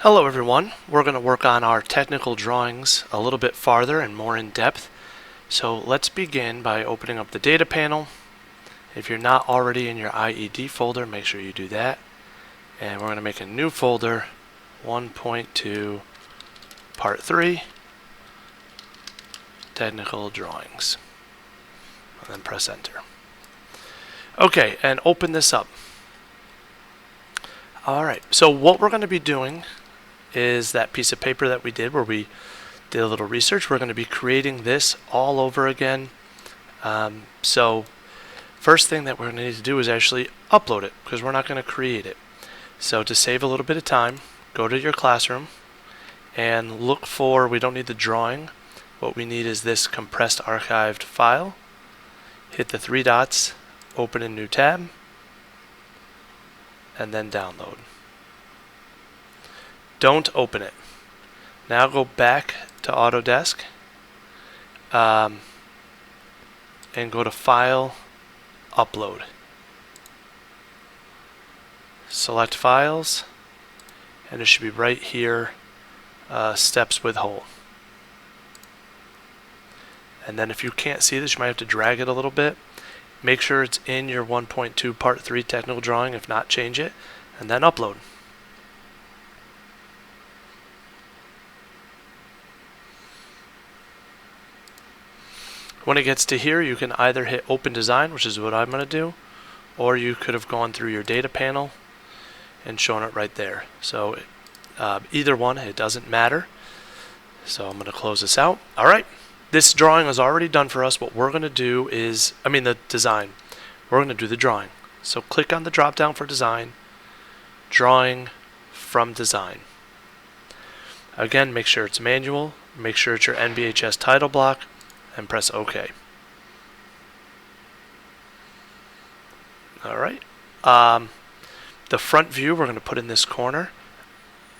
Hello everyone, we're going to work on our technical drawings a little bit farther and more in depth. So let's begin by opening up the data panel. If you're not already in your IED folder, make sure you do that. And we're going to make a new folder, 1.2 Part 3, Technical Drawings. And then press enter. Okay, and open this up. Alright, so what we're going to be doing is that piece of paper that we did where we did a little research. We're going to be creating this all over again. So first thing that we're going to need to do is actually upload it because we're not going to create it. So to save a little bit of time, go to your classroom and look for, we don't need the drawing. What we need is this compressed archived file. Hit the three dots, open a new tab, and then download. Don't open it. Now go back to Autodesk and go to File, Upload. Select Files, and it should be right here, Steps with Hole. And then if you can't see this, you might have to drag it a little bit. Make sure it's in your 1.2 Part 3 technical drawing. If not, change it, and then upload. When it gets to here, you can either hit Open Design, which is what I'm going to do, or you could have gone through your data panel and shown it right there. So either one, it doesn't matter. So I'm going to close this out. All right, this drawing is already done for us. What we're going to do is, the design. We're going to do the drawing. So click on the drop down for design, drawing from design. Again, make sure it's manual, make sure it's your NBHS title block, and press OK. Alright. The front view we're going to put in this corner.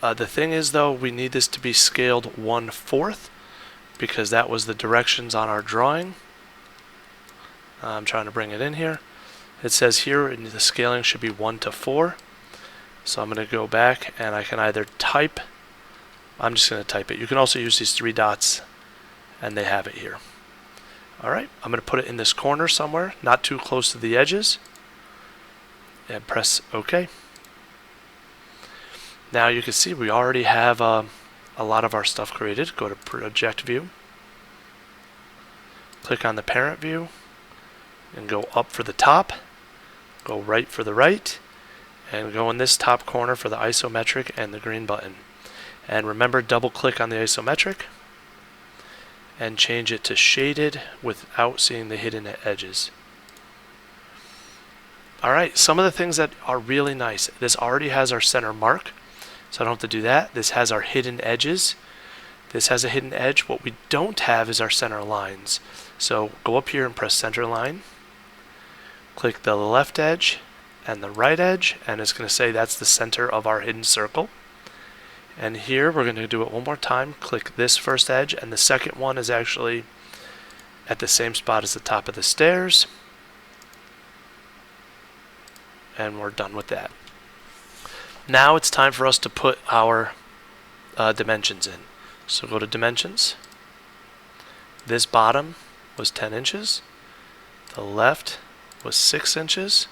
The thing is though, we need this to be scaled 1/4 because that was the directions on our drawing. I'm trying to bring it in here. It says here the scaling should be 1:4. So I'm going to go back and I can either type. I'm just going to type it. You can also use these three dots and they have it here. Alright, I'm going to put it in this corner somewhere, not too close to the edges, and press OK. Now you can see we already have a lot of our stuff created. Go to Project View, click on the Parent View, and go up for the top, go right for the right, and go in this top corner for the isometric and the green button. And remember, double click on the isometric and change it to shaded without seeing the hidden edges. Alright, some of the things that are really nice. This already has our center mark, so I don't have to do that. This has our hidden edges. This has a hidden edge. What we don't have is our center lines. So go up here and press center line. Click the left edge and the right edge, and it's going to say that's the center of our hidden circle. And here we're going to do it one more time. Click this first edge, and the second one is actually at the same spot as the top of the stairs. And we're done with that. Now it's time for us to put our dimensions in. So go to Dimensions. This bottom was 10 inches. The left was 6 inches.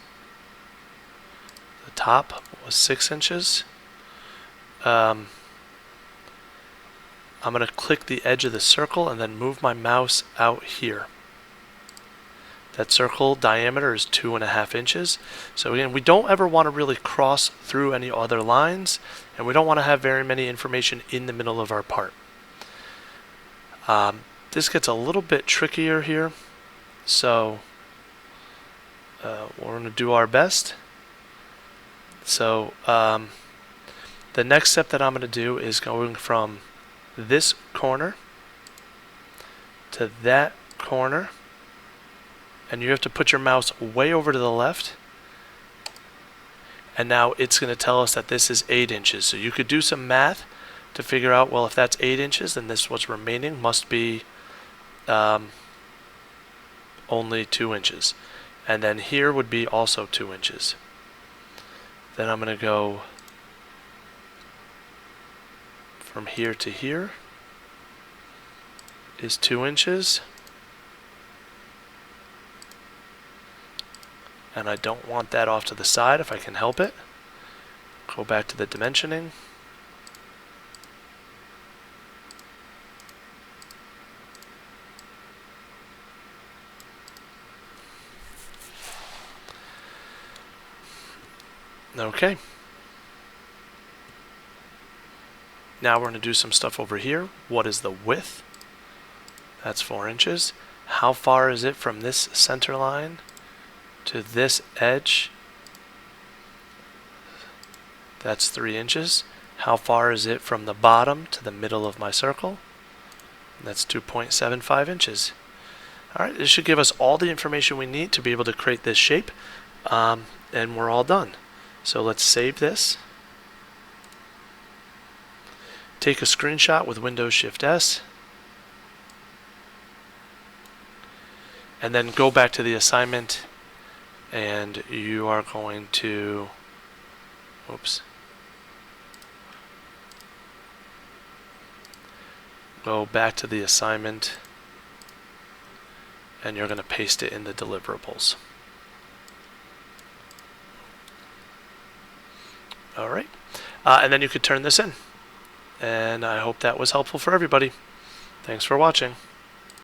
The top was 6 inches. I'm going to click the edge of the circle and then move my mouse out here. That circle diameter is 2.5 inches. So again, we don't ever want to really cross through any other lines, and we don't want to have very many information in the middle of our part. This gets a little bit trickier here, so we're going to do our best. So the next step that I'm going to do is going from this corner to that corner, and you have to put your mouse way over to the left, and now it's going to tell us that this is 8 inches. So you could do some math to figure out, well, if that's 8 inches, then this what's remaining must be only 2 inches, and then here would be also 2 inches. Then I'm going to go from here to here is 2 inches. And I don't want that off to the side if I can help it. Go back to the dimensioning. Okay. Now we're going to do some stuff over here. What is the width? That's 4 inches. How far is it from this center line to this edge? That's 3 inches. How far is it from the bottom to the middle of my circle? That's 2.75 inches. Alright, this should give us all the information we need to be able to create this shape, and we're all done. So let's save this. Take a screenshot with Windows Shift S. And then go back to the assignment, and you are going to, go back to the assignment, and you're going to paste it in the deliverables. Alright, and then you could turn this in. And I hope that was helpful for everybody. Thanks for watching.